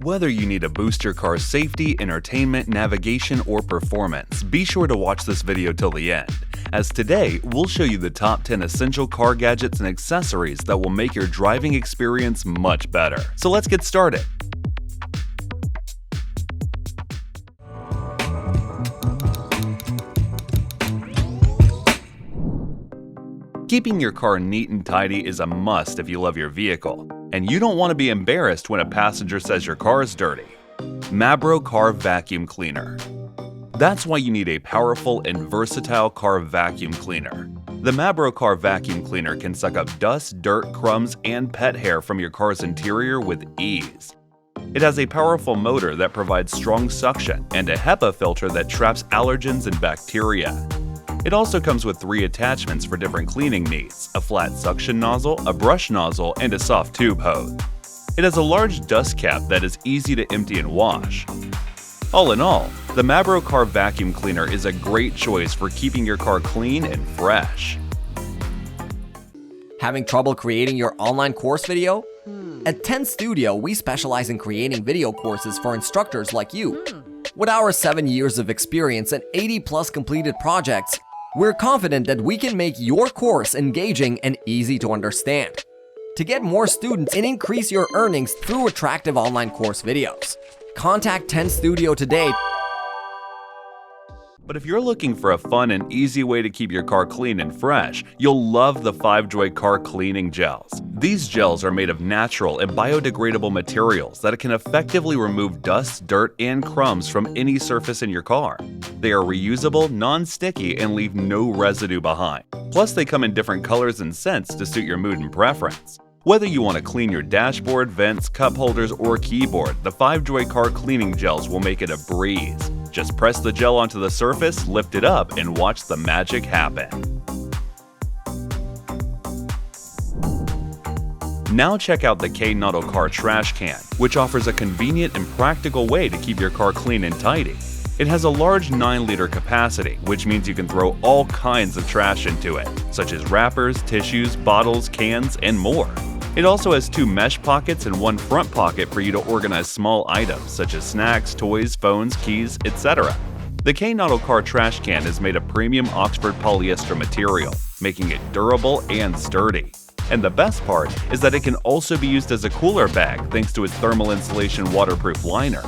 Whether you need to boost your car's safety, entertainment, navigation, or performance, be sure to watch this video till the end, as today we'll show you the top 10 essential car gadgets and accessories that will make your driving experience much better. So let's get started. Keeping your car neat and tidy is a must if you love your vehicle, and you don't want to be embarrassed when a passenger says your car is dirty. OBABO Car Vacuum Cleaner. That's why you need a powerful and versatile car vacuum cleaner. The OBABO Car Vacuum Cleaner can suck up dust, dirt, crumbs, and pet hair from your car's interior with ease. It has a powerful motor that provides strong suction and a HEPA filter that traps allergens and bacteria. It also comes with 3 attachments for different cleaning needs: a flat suction nozzle, a brush nozzle, and a soft tube hose. It has a large dust cap that is easy to empty and wash. All in all, the OBABO Car Vacuum Cleaner is a great choice for keeping your car clean and fresh. Having trouble creating your online course video? At 10 Studio, we specialize in creating video courses for instructors like you. With our 7 years of experience and 80+ completed projects, we're confident that we can make your course engaging and easy to understand. To get more students and increase your earnings through attractive online course videos, contact 10 Studio today. But if you're looking for a fun and easy way to keep your car clean and fresh, you'll love the FiveJoy car cleaning gels. These gels are made of natural and biodegradable materials that can effectively remove dust, dirt, and crumbs from any surface in your car. They are reusable, non-sticky, and leave no residue behind. Plus, they come in different colors and scents to suit your mood and preference. Whether you want to clean your dashboard, vents, cup holders, or keyboard, the FiveJoy car cleaning gels will make it a breeze. Just press the gel onto the surface, lift it up, and watch the magic happen. Now check out the KNODEL Car Trash Can, which offers a convenient and practical way to keep your car clean and tidy. It has a large 9-liter capacity, which means you can throw all kinds of trash into it, such as wrappers, tissues, bottles, cans, and more. It also has 2 mesh pockets and 1 front pocket for you to organize small items such as snacks, toys, phones, keys, etc. The KNODEL Car Trash Can is made of premium Oxford polyester material, making it durable and sturdy. And the best part is that it can also be used as a cooler bag thanks to its thermal insulation waterproof liner.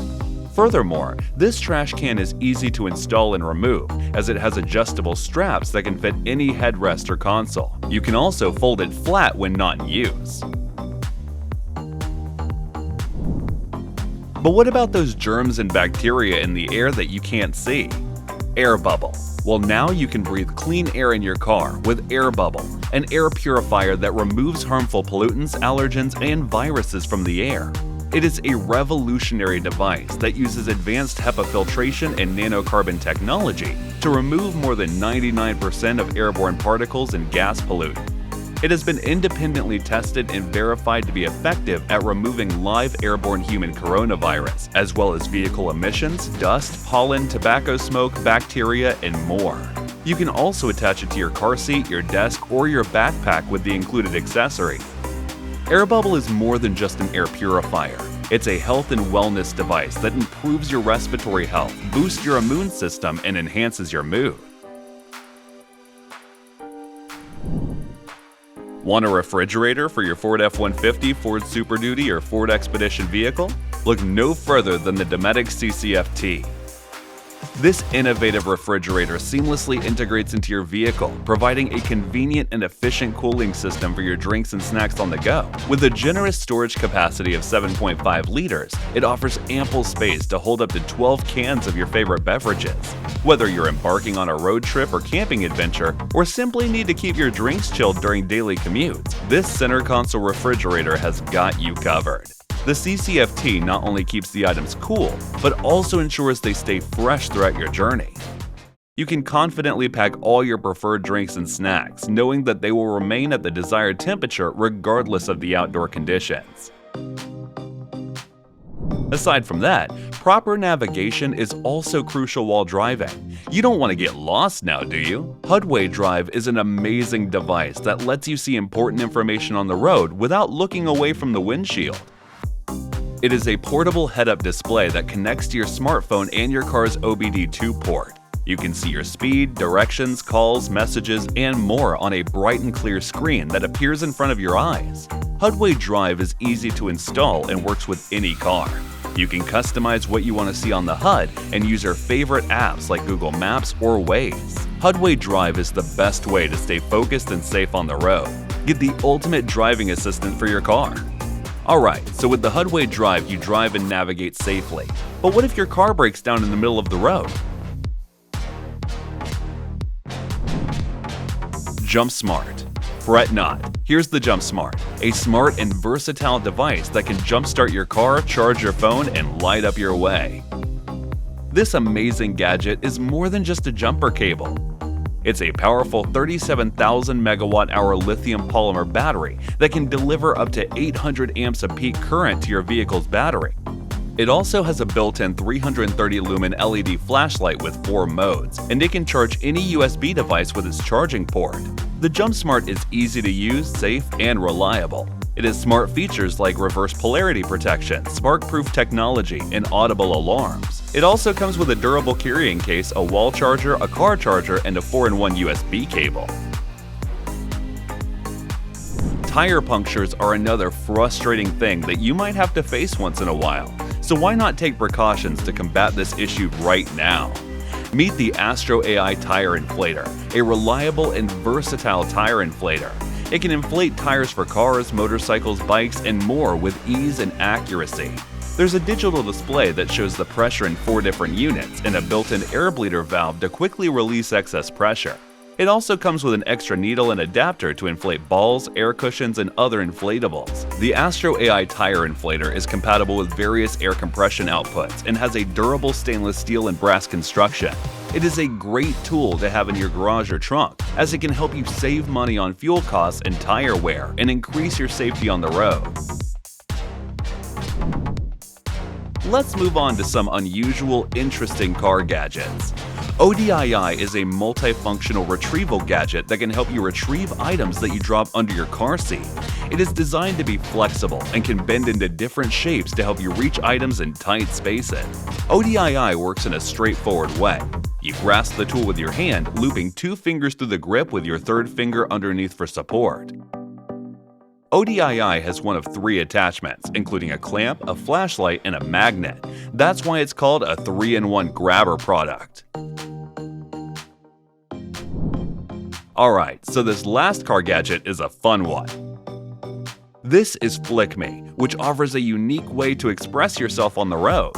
Furthermore, this trash can is easy to install and remove, as it has adjustable straps that can fit any headrest or console. You can also fold it flat when not in use. But what about those germs and bacteria in the air that you can't see? Airbubbl. Well, now you can breathe clean air in your car with Airbubbl, an air purifier that removes harmful pollutants, allergens, and viruses from the air. It is a revolutionary device that uses advanced HEPA filtration and nanocarbon technology to remove more than 99% of airborne particles and gas pollutants. It has been independently tested and verified to be effective at removing live airborne human coronavirus, as well as vehicle emissions, dust, pollen, tobacco smoke, bacteria, and more. You can also attach it to your car seat, your desk, or your backpack with the included accessory. Airbubbl is more than just an air purifier. It's a health and wellness device that improves your respiratory health, boosts your immune system, and enhances your mood. Want a refrigerator for your Ford F-150, Ford Super Duty, or Ford Expedition vehicle? Look no further than the Dometic CCFT. This innovative refrigerator seamlessly integrates into your vehicle, providing a convenient and efficient cooling system for your drinks and snacks on the go. With a generous storage capacity of 7.5 liters, it offers ample space to hold up to 12 cans of your favorite beverages. Whether you're embarking on a road trip or camping adventure, or simply need to keep your drinks chilled during daily commutes, this center console refrigerator has got you covered. The CCFT not only keeps the items cool, but also ensures they stay fresh throughout your journey. You can confidently pack all your preferred drinks and snacks, knowing that they will remain at the desired temperature regardless of the outdoor conditions. Aside from that, proper navigation is also crucial while driving. You don't want to get lost now, do you? HUDWAY Drive is an amazing device that lets you see important information on the road without looking away from the windshield. It is a portable head-up display that connects to your smartphone and your car's OBD2 port. You can see your speed, directions, calls, messages, and more on a bright and clear screen that appears in front of your eyes. HUDWAY Drive is easy to install and works with any car. You can customize what you want to see on the HUD and use your favorite apps like Google Maps or Waze. HUDWAY Drive is the best way to stay focused and safe on the road. Get the ultimate driving assistant for your car. Alright, so with the HUDWAY Drive you drive and navigate safely. But what if your car breaks down in the middle of the road? JumpSmart. Fret not. Here's the JumpSmart, a smart and versatile device that can jumpstart your car, charge your phone, and light up your way. This amazing gadget is more than just a jumper cable. It's a powerful 37,000 megawatt-hour lithium polymer battery that can deliver up to 800 amps of peak current to your vehicle's battery. It also has a built-in 330 lumen LED flashlight with 4 modes, and it can charge any USB device with its charging port. The JumpSmart is easy to use, safe, and reliable. It has smart features like reverse polarity protection, spark-proof technology, and audible alarms. It also comes with a durable carrying case, a wall charger, a car charger, and a 4-in-1 USB cable. Tire punctures are another frustrating thing that you might have to face once in a while. So why not take precautions to combat this issue right now? Meet the AstroAI Tire Inflator, a reliable and versatile tire inflator. It can inflate tires for cars, motorcycles, bikes, and more with ease and accuracy. There's a digital display that shows the pressure in 4 different units and a built-in air bleeder valve to quickly release excess pressure. It also comes with an extra needle and adapter to inflate balls, air cushions, and other inflatables. The AstroAI Tire Inflator is compatible with various air compression outputs and has a durable stainless steel and brass construction. It is a great tool to have in your garage or trunk, as it can help you save money on fuel costs and tire wear and increase your safety on the road. Let's move on to some unusual, interesting car gadgets. Odii is a multifunctional retrieval gadget that can help you retrieve items that you drop under your car seat. It is designed to be flexible and can bend into different shapes to help you reach items in tight spaces. Odii works in a straightforward way. You grasp the tool with your hand, looping 2 fingers through the grip with your 3rd finger underneath for support. Odii has one of 3 attachments, including a clamp, a flashlight, and a magnet. That's why it's called a 3-in-1 grabber product. Alright, so this last car gadget is a fun one. This is FlickMe, which offers a unique way to express yourself on the road.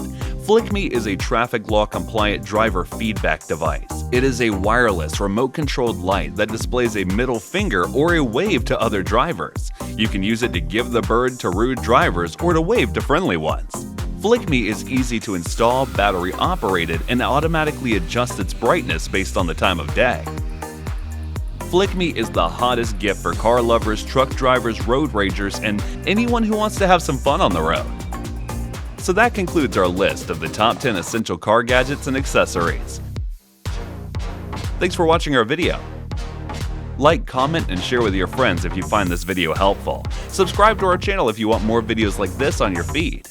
FlickMe is a traffic law compliant driver feedback device. It is a wireless, remote controlled light that displays a middle finger or a wave to other drivers. You can use it to give the bird to rude drivers or to wave to friendly ones. FlickMe is easy to install, battery operated, and automatically adjusts its brightness based on the time of day. FlickMe is the hottest gift for car lovers, truck drivers, road ragers, and anyone who wants to have some fun on the road. So that concludes our list of the top 10 essential car gadgets and accessories. Thanks for watching our video. Like, comment, and share with your friends if you find this video helpful. Subscribe to our channel if you want more videos like this on your feed.